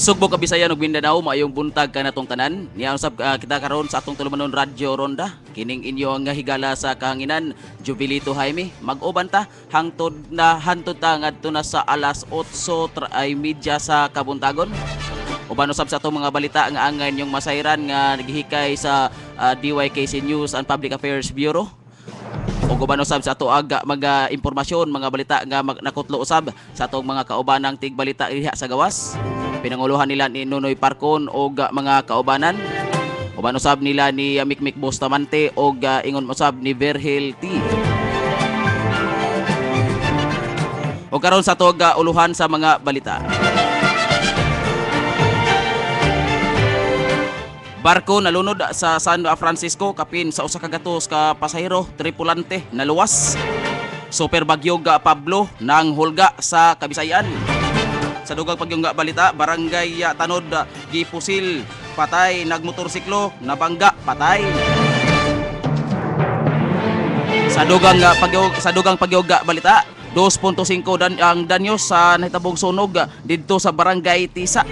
Sugbo Kabisayan ug Mindanao, maayong buntag kanatong tanan. Niya usab kita karon sa atong tulumanon radyo ronda. Kining inyo nga higala sa kahanginan, Jubilito Jaime. Mag-uban ta hangtod ta ngadto na sa alas 8:30 sa kabuntagon. Uban usab sa atong mga balita nga angay yung masayran nga naghihikay sa DYKC News and Public Affairs Bureau. O uban usab sa ato aga mga impormasyon, mga balita nga nakutlo usab sa atong mga kaubanang tigbalita diha sa gawas. Pinanguluhan nila ni Nonoy Parcon o mga kaubanan. Uban usab nila ni Mikmik Bustamante o ingon usab ni Verhel T. O karon sa ato uluhan sa mga balita. Barko nalunod sa San Francisco kapin sa usa ka gatos ka pasahero tripulante naluwas. Super bagyo Pablo nang hulga sa Kabisayan. Sa dugang pagyong balita, barangay Tanod gipusil patay, nagmotorsiklo nabangga patay. Sa dugang pagyong balita, 2.5 ang danyos sa nahitabong sunog didto sa barangay Tisa.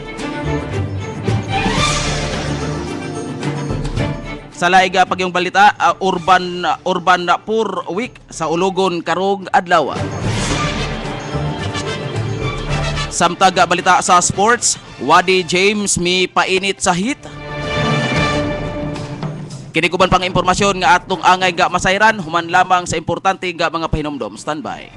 Sa laig pagyong balita, urban poor week sa Ulugon karong adlaw. Samtag balita sa sports, Wadi James mi painit sa hit. Kini kuban pang impormasyon nga atong angay masayran human lamang sa importante mga pahinomdom. Standby.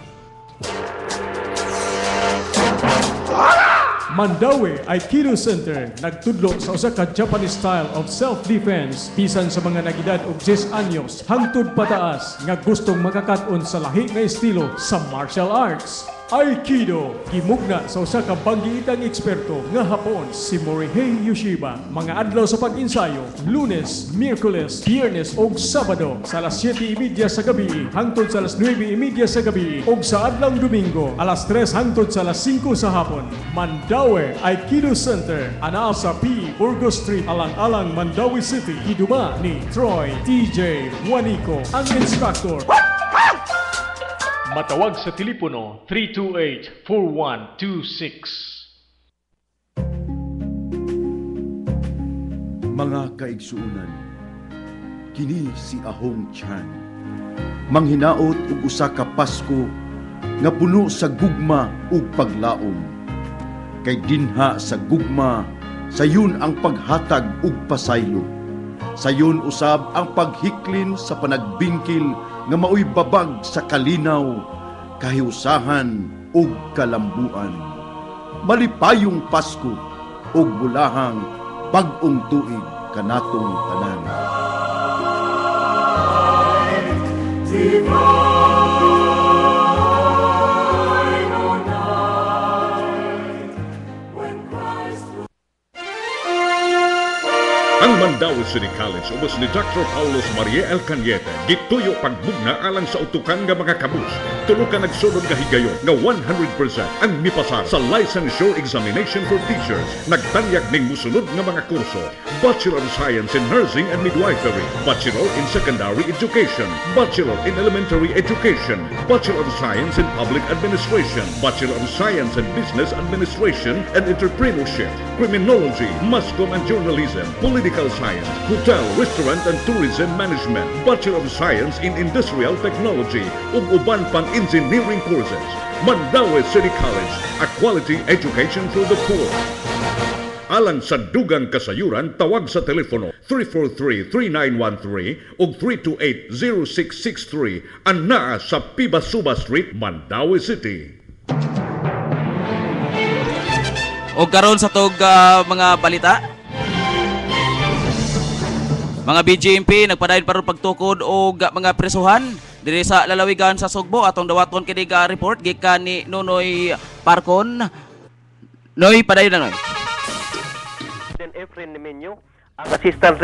Mandaue Aikido Center nagtudlo sa usa ka Japanese style of self-defense bisan sa mga nagidad og 10 anyos hangtod pataas nga gustong makakat-on sa lahi nga estilo sa martial arts. Aikido, gimugna sa usa ka banggiitang eksperto nga hapon si Morihei Yoshiba. Mga adlaw sa pag-ensayo, Lunes, Miyerkules, Biyernes ug Sabado sa alas 7:30 sa gabi hangtod sa alas 9:30 sa gabi ug sa adlawng Domingo alas 3 hangtod sa alas 5 sa hapon. Mandaue Aikido Center, anaa sa P. Burgos Street, alang-alang Mandaue City. Hiduma ni Troy TJ Juanico, ang instructor. Matawag sa telepono 328-4126. Mga kaigsuunan, kini si Ahong Chan. Manghinaot ug usa ka Pasko nga puno sa gugma ug paglaom. Kay dinha sa gugma, sayon ang paghatag ug pasaylo. Sayon usab ang paghiklin sa panagbingkil nga maoy babag sa kalinaw, kahiusahan ug kalambuan. Malipayong Pasko ug bulahang bag-ong tuig kanatong tanan. Ang Mandaue City College ubos ni Dr. Paulos Maria El Cañete gituyo pagbugna alang sa utukan nga mga kabus. Tulo ka nagsulod nga higayon nga 100% ang mipasar sa licensure examination for teachers. Nagtanyag ning musunod nga mga kurso: Bachelor of Science in Nursing and Midwifery, Bachelor in Secondary Education, Bachelor in Elementary Education, Bachelor of Science in Public Administration, Bachelor of Science in Business Administration and Entrepreneurship, Criminology, Mass Comm and Journalism, Political Science, Hotel, Restaurant and Tourism Management, Bachelor of Science in Industrial Technology, ug uban pang engineering courses. Mandaue City College, a quality education for the poor. Alang sa dugang kasayuran, tawag sa telepono 343-3913 ug 328-0663 anaa sa Pibasuba Street, Mandaue City. O karon sa tog mga balita, mga BGMP nagpadayon paron pagtukod og mga presuhan diri sa lalawigan sa Sugbo. Atong dawaton kini report gikan ni Nonoy Parcon. Noy, padayon na Noy. Efren Nemenyo, ang Assistant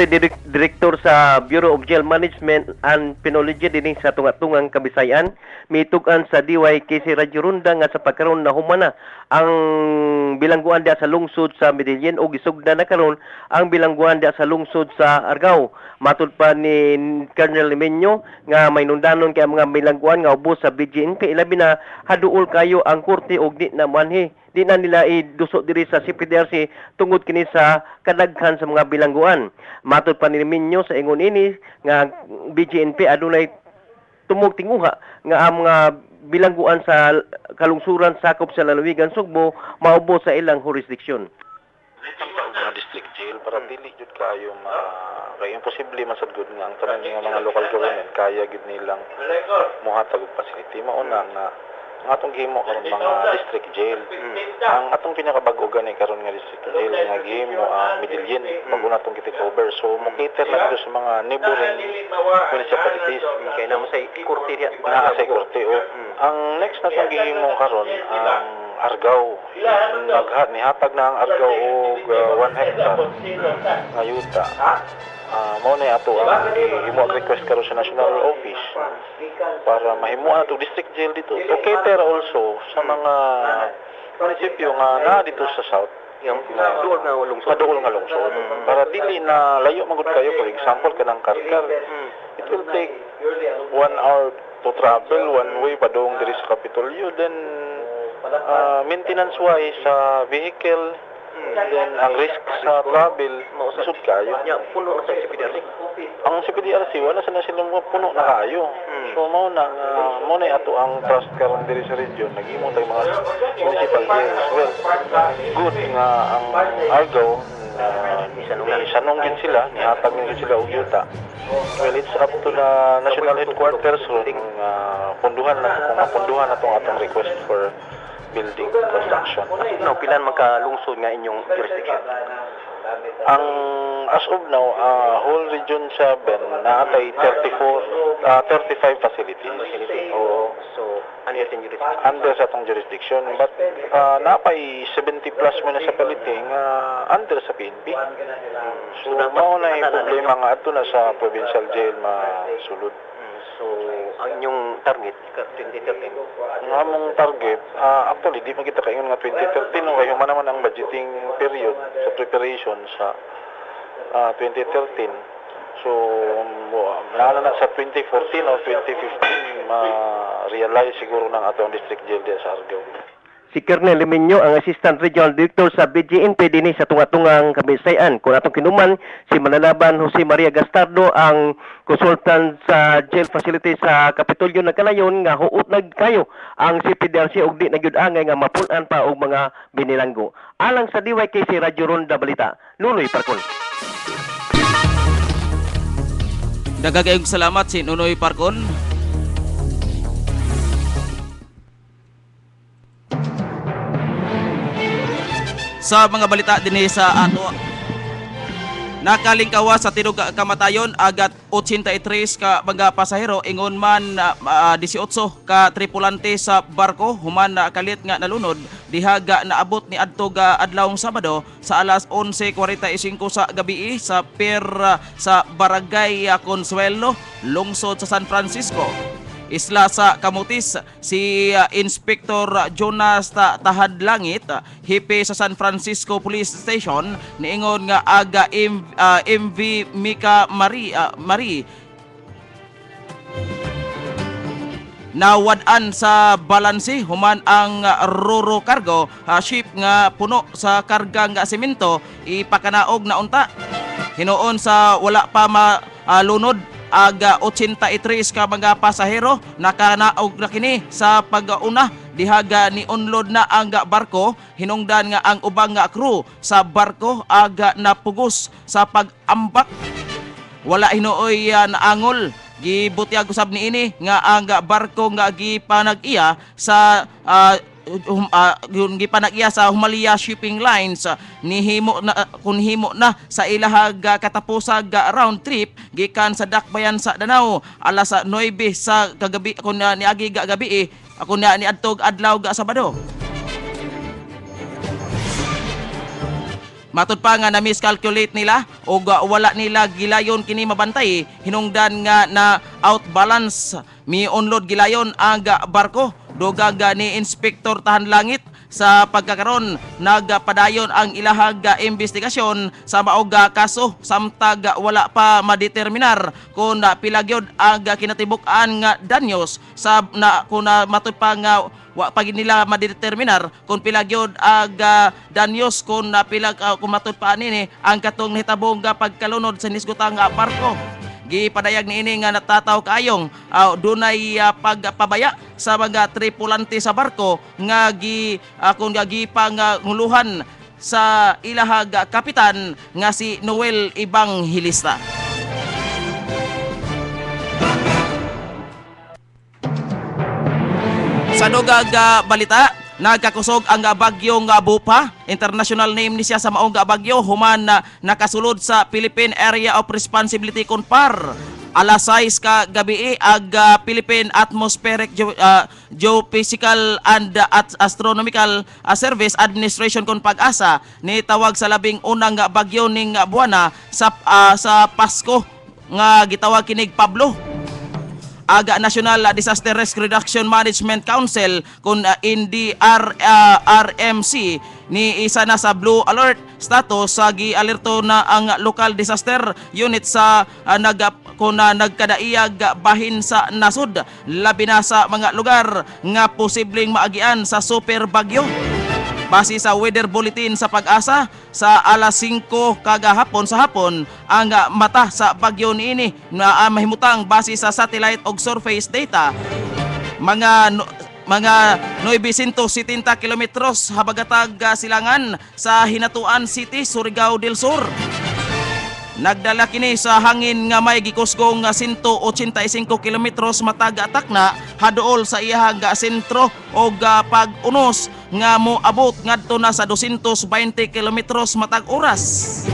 Director sa Bureau of Jail Management and Penology dinhi sa tunga-tungang Kabisayan, mitugan sa DYKC Radyo Ronda nga sa pagkaron na humana ang bilangguan diha sa lungsod sa Medellin o gisugda na karon ang bilangguan diha sa lungsod sa Argao. Matud pa ni Colonel Nemenyo nga may nundanon kay mga bilangguan nga ubos sa BGN kay ilabi na haduol kayo ang korte og di na manhi di na nila idusok diri sa CPDRC tungod kini sa kadaghan sa mga bilangguan. Matod pa ni Minyo sa ingon ini nga BGNP adunay tumog tinguha nga ang mga bilangguan sa kalungsuran sakop sa lalawigan Sugbo maubos sa ilang jurisdiksyon. Ang mga district jail para dili jud kayo kay imposible man sad gud nga ang tanan nga mga local government kaya gid nilang mohatag og facility mauna nga ang atong gihimo karon mga district jail. Ang atong pinakabag-o gani karon nga district jail nga gihimo ang Medellin bago natong kita cover. So mo cater lang dito sa mga neighboring municipalities Kay namo sa korte diya. na sa korte. Ang next na itong gihimo karon ang Argao. Nihatag na ang Argao og 1 hectare nga yuta. Mao na ato ang himo request karon sa national office para mahimuan ato district jail dito. To cater also sa mga munisipyo nga na dito sa south Yung duol nga lungsod para dili na layo magud kayo. For example kanang Karkar, it will take 1 hour to travel one way padung diri sa Kapitolyo, then maintenance wise sa vehicle, then ang risk sa travel mausad kayo. puno sa CPDRC. Ang CPDRC wala sa sila mga puno na kayo. So mao na ato ang trust karon diri sa region naghimo tay mga municipal jails. Well, good nga ang Argao isanong gid sila, nihatag gid sila og yuta. Well, it's up to the national headquarters kung punduhan na itong atong request for building construction. No, pilan makalungsod nga inyong jurisdiction? Ang as of now, whole region 7 naatay 35 facilities. Oo. So, under yung jurisdiction? Under sa atong jurisdiction, but napay 70 plus municipality nga under sa PNP. So mao na yung problema nga ato na sa provincial jail masulod. So, ang inyong target, 2013? Ang among target, actually, di man kita kaingon nga 2013, no, kayo man naman ang budgeting period sa preparation sa 2013. So, naala na sa 2014 o 2015, ma-realize siguro ng atong district jail diya sa Argao. Si Colonel Liminyo, ang Assistant Regional Director sa BGNP din sa tunga-tungang Kabisayan. Kung atong kinuman, si Manalaban Jose Maria Gastardo, ang consultant sa jail facility sa Kapitolyo nagkalayon nga huot nagkayo ang CPDRC og di nagyud-angay nga mapunan pa og mga binilanggo. Alang sa DYKC Radyo Ronda Balita, Nunoy Parkon. Dagagayong salamat si Nunoy Parkon. Sa mga balita dinhi sa ato, nakalingkawa sa tinog kamatayon agat 83 ka mga pasahero ingon man 18 ka tripulante sa barko human kalit nga nalunod dihaga naabot ni adto ga adlawng Sabado sa alas 11:45 sa gabi sa pier sa Barangay Consuelo, lungsod sa San Francisco. Isla sa Camotes, si Inspector Jonas Tahadlangit, hipe sa San Francisco Police Station, niingon nga aga MV Mika Marie nawad-an sa balansi human ang Roro cargo ship nga puno sa karga nga semento ipakanaog na unta. Hinuon sa wala pa malunod aga 83 ka mga pasahero nakanaog na kini sa pag-una dihaga ni unload na ang barko. Hinungdan nga ang ubang nga crew sa barko aga napugos sa pag-ambak. Wala hinuoy naangol. Gibutyag usab niini nga ang barko nga gipanag-iya sa gipanag-iya sa Humalia Shipping Lines nihimo na kunhimo na sa ilahag katapusag round trip gikan sa Dakbayan sa Danau alas 9 sa kagabi kun niagi gabi ako na ni adtog adlaw ga Sabado. Matod pa nga na miscalculate nila o wala nila gilayon kini mabantay, hinungdan nga na outbalance mi unload gilayon ang barko. Dogaga ni Inspector Tahanlangit sa pagkakaron nagpadayon ang ilahang investigasyon sa maog kaso samtag wala pa madeterminar kung pila gyud ang kinatibuk-an nga danyos sa kung matud pa nga wa pag nila madeterminar kung pila gyud ang danyos kung pila kung matud pa nini ang katong nahitabong pagkalunod sa nisgutang barko. Gipadayag niini nga natataw kaayong dunay pagpabaya sa mga tripulante sa barko nga kung gipanguluhan sa ilahag kapitan nga si Noel Evangelista. Sa dugag balita, nagkakusog ang bagyong Bupa. International name ni siya sa maong bagyo. Human nakasulod sa Philippine Area of Responsibility Kunpar. Alas 6 ka gabi ang Philippine Atmospheric Geophysical and Astronomical Service Administration kung pag-asa ni tawag sa labing unang bagyo ning buwana sa Pasko nga gitawag kinig Pablo. Aga National Disaster Risk Reduction Management Council kung NDRRMC ni isa na sa blue alert status sa gi-alerto na ang local disaster unit sa nagkadaiyag bahin sa nasud labi na sa mga lugar nga posibleng maagian sa super bagyo. Base sa weather bulletin sa pag-asa, sa alas 5 kagahapon sa hapon, ang mata sa bagyo niini na mahimutang base sa satellite og surface data. Mga 970 kilometros habagatag silangan sa Hinatuan City, Surigao del Sur. Nagdala kini sa hangin nga may gikusgong 185 kilometros matag atakna haduol sa iyang sentro og pag-unos nga moabot ngadto na sa 220 kilometros matag oras.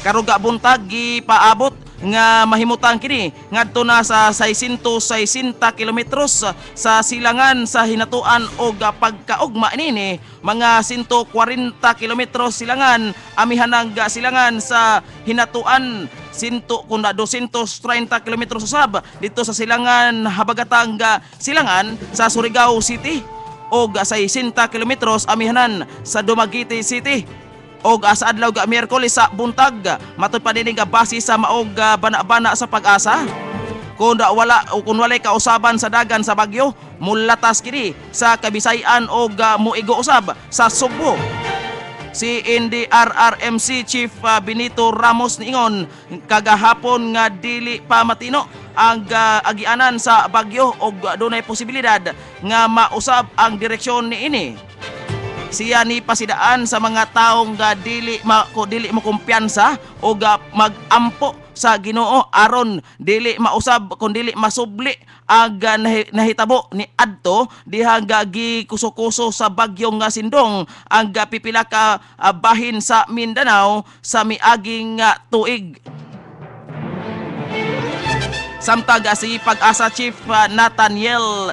Karuga buntag gipaabot nga mahimutang kini ngadto na sa 660 kilometros sa silangan sa Hinatuan og pagkaugma nini mga 140 kilometros silangan amihanang silangan sa Hinatuan 230 kilometros usab dito sa silangan habagatang silangan sa Surigao City og 60 kilometros amihanan sa Dumaguete City. Og sa adlaw ga Miyerkules sa buntag matud pa dinhi base sa maog bana-bana sa pag-asa kung walay kausaban sa dagan sa bagyo mulatas kini sa Kabisayan og muigo usab sa Subo. Si NDRRMC Chief Benito Ramos niingon kagahapon nga dili pa matino ang agianan sa bagyo og dunay posibilidad nga mausab ang direksyon niini. Siya ni pasidaan sa mga taong dili makumpiyansa o magampo sa Ginoo aron dili mausab kun dili masubli ang nahitabo ni adto diha gikuso-kuso sa bagyong sindong ang pipila ka bahin sa Mindanao sa miaging tuig. Samtag si Pag-asa Chief Nathaniel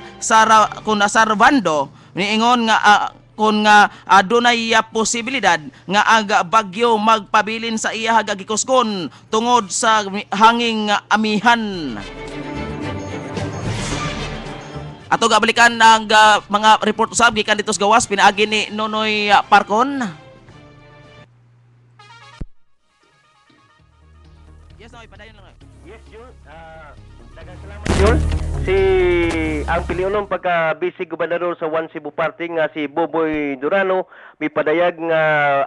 Sarvando niingon nga kung adunay posibilidad nga ang bagyo magpabilin sa iya gikuskon tungod sa hanging amihan. Ato balikan ang mga report usab gikan dito sa gawas pinaagi ni Nonoy Parcon. Yes, Noy, padayon lang. Yes, Jul. Daghang salamat, Jul. Si ang piliunon pagka-vice gobernador sa One Cebu Party nga si Boboy Durano mipadayag nga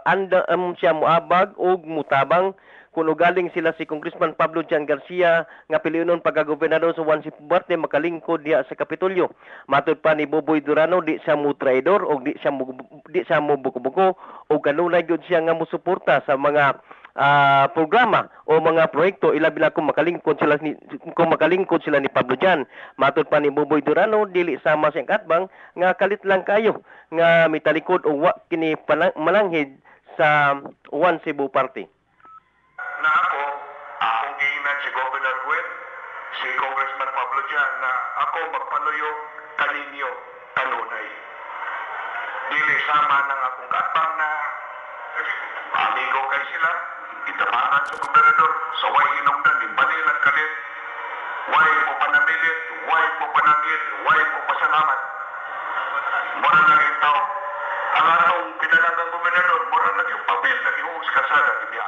andam siya moabag og mutabang kung ugaling sila si Congressman Pablo Jan Garcia nga piliunon pagka-gobernador sa One Cebu Party makalingkod diha sa Kapitolyo. Matud pa ni Boboy Durano di siya mo traidor o di siya mo buko-buko o kanunay gyud siya nga mosuporta sa mga programa o mga proyekto ilabi na kung makalingkod sila ni Pablo Jan. Matud pa ni Boboy Durano dili sama sa katbang nga kalit lang kayo nga mitalikod o wa kini malanghid sa One Cebu Party. Na akong giinan si Governor Gwen, si Congressman Pablo Jan na ako magpanuyo kaninyo kanunay. Dili sama ng akong katbang na amigo kay sila itaparan sa gobernador sa way hinungdan ni balil at kalit way mo panamilit, way mo panagit, way mo pasalamat mara lang yung tao ang kang gobernador, mura na yung papel na gihugos kasada niya.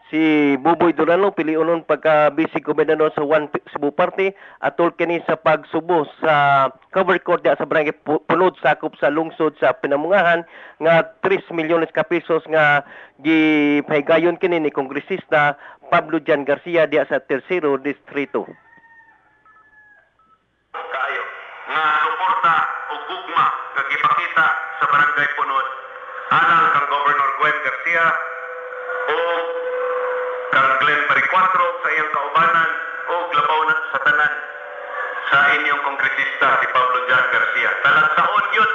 Si Buboy Durano piliunon pagka vice gobernador sa Cebu Party atol kini sa pagsubo sa cover court sa barangay Punod sakop sa lungsod sa Pinamungahan nga 3 milyones ka pesos nga gipahigayon kini ni kongresista Pablo Jan Garcia diya sa Tercero Distrito. Kaayo nga suporta o gugma nga gipakita sa barangay Punod alang kang Governor Gwen Garcia o kang Glenn Maricuatro sa iyang kaubanan o labaw na sa tanan sa inyong kongresista si Pablo Jan Garcia. Talagsaon yun.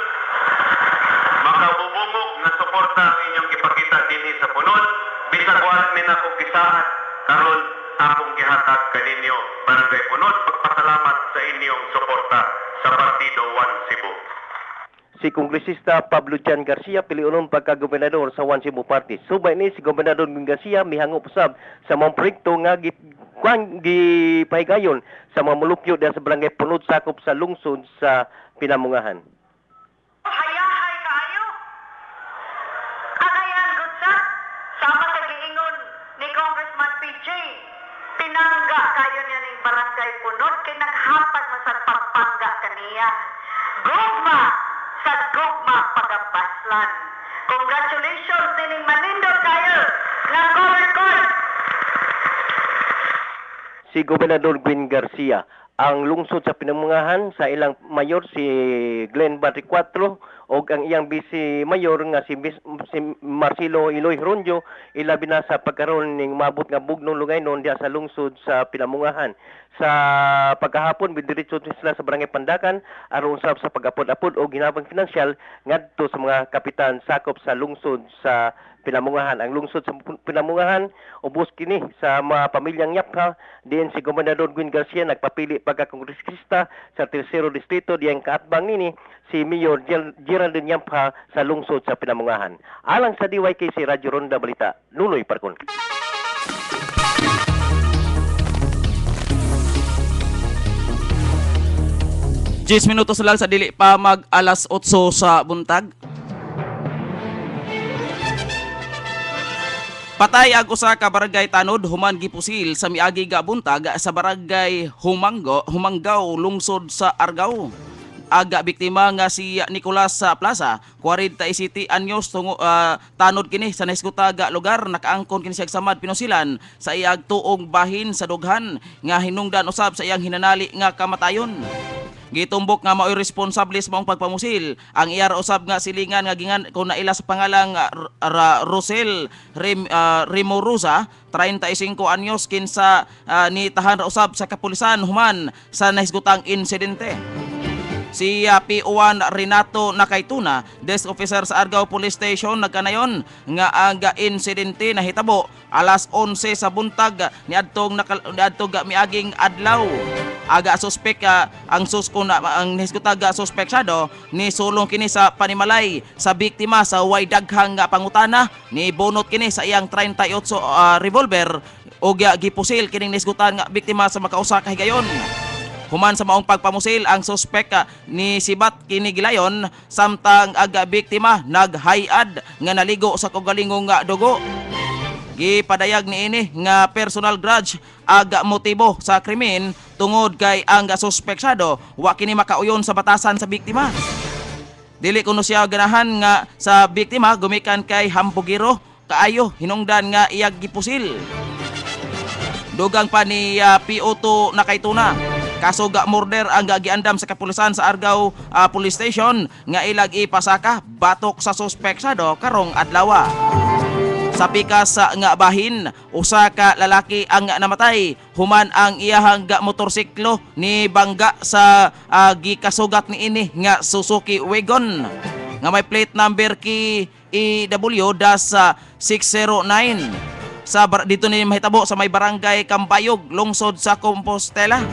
Makabubungog na suporta ang inyong ipakita dinhi sa Punod. Bisag warat min akong kisaan karon akong gihatag kaninyo barangay Punod. Pagpasalamat sa inyong suporta sa Partido 1 Cebu. Si kongresista Pablo Jan Garcia piliunon pagka-gobernador sa 1 Cebu Party. Subay ni si Gobernador Garcia mihangop usab sa mga proyekto nga gipahigayon sa mga mulupyo sa barangay Punod sakop sa lungsod sa Pinamungahan. Hayahay kaayo. Agayan gud sa sama sa giingon ni Congressman PJ. Pinangga kayo niya ning barangay Punod kay naghatag man sa pagpangga kaniya. Gugma sa gugma pagapaslan. Congratulations dining manindot kayo nga cover court. Si Gobernador Gwen Garcia, ang lungsod sa Pinamungahan sa ilang mayor si Glenn Maricuatro o ang iyang vice mayor nga si Marcelo Iloy Ronjo ilabi na sa pagkaroon ning mabot nga bugnong lungaynon diya sa lungsod sa Pinamungahan. Sa pagkahapon bidiretso sila sa barangay Pandakan aron usab sa pag-apod-apod o ginabang pinansyal ngadto sa mga kapitan sakop sa lungsod sa Pinamungahan. Ang lungsod sa Pinamungahan ubos kini sa mga pamilyang Yapha. Diin si Gobernador Gwen Garcia nagpapili pagka-kongresista sa Tercero Distrito diyang kaatbang nini si Mayor Geraldine Yapha sa lungsod sa Pinamungahan. Alang sa DYKC Radyo Ronda Balita, Nunoy Parkon. Jis minutos lang sa dili pa mag alas 8 sa buntag. Patay ang usa ka barangay Tanod human gipusil sa miagi ga buntag sa barangay Humanggaw lungsod sa Argao. Aga biktima nga si Nicolas sa Plaza, 47 anyos tanod kini sa nahiskutaga lugar nakaangkon kini siya samad pinusilan sa iyang tuong bahin sa dughan nga hinungdan usab sa iyang hinanali nga kamatayon. Gitumbok nga mao'y responsable sa maong pagpamusil. Ang iyar usab nga silingan nga gingan kung naila sa pangalang Rosel Rimorusa, 35 anyos kinsa ni tahan usab sa kapulisan human sa nahisgutang insidente. Si P1 Renato Nakaituna, desk officer sa Argao Police Station, nagkanayon nga ang insidente nahitabo alas 11 sa buntag niadtong miaging adlaw. Aga suspek ang nahiskutaga suspeksado ni sulong kini sa panimalay sa biktima sa way daghang pangutana ni bonot kini sa iyang 38 revolver o gipusil kining nahisgutan nga biktima sa makausa ka higayon. Human sa maong pagpamusil ang suspek ni sibat kini gilayon samtang aga biktima naghayad nga naligo sa kaugalingong dugo. Gipadayag niini nga personal grudge aga motibo sa krimen tungod kay ang suspeksado wa kini makauyon sa batasan sa biktima. Dili kuno siya ganahan nga sa biktima gumikan kay hambugiro kaayo hinungdan nga iyag gipusil. Dugang pa ni PO2 Nakaituna. Kaso murder ang giandam sa kapulisan sa Argao Police Station nga ilag ipasaka batok sa suspeksado karong adlaw. Sa pikas nga bahin, usa ka lalaki ang namatay human ang iyahang motorsiklo ni bangga sa gikasugat ni ini nga Suzuki Wagon nga may plate number ki EW-609 sa dito ni mahitabo sa may barangay Kambayog lungsod sa Compostela.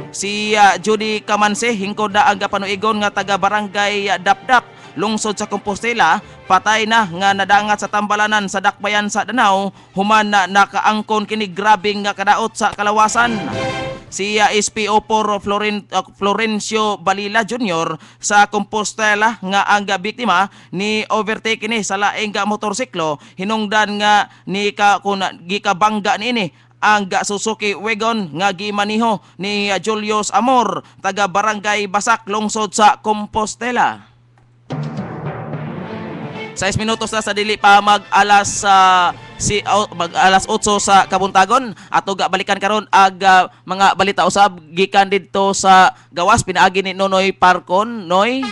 Si Judy Kamanse hingkod na ang panuigon nga taga barangay Dapdap lungsod sa Compostela patay na nga nadangat sa tambalanan sa dakbayan sa Danau human na nakaangkon kini grabing nga kadaot sa kalawasan. si SPO4 Florencio Balila Jr. sa Compostela nga ang biktima ni overtake ni sa laing nga motorsiklo hinungdan nga ni gikabangga niini ang Suzuki Wagon nga gimaniho ni Julius Amor taga Barangay Basak lungsod sa Compostela. 6 minutos na sa dili pa mag-alas 8 sa kabuntagon ato balikan karon ag mga balita usab gikan didto sa gawas pinaagi ni Nonoy Parcon. Noy.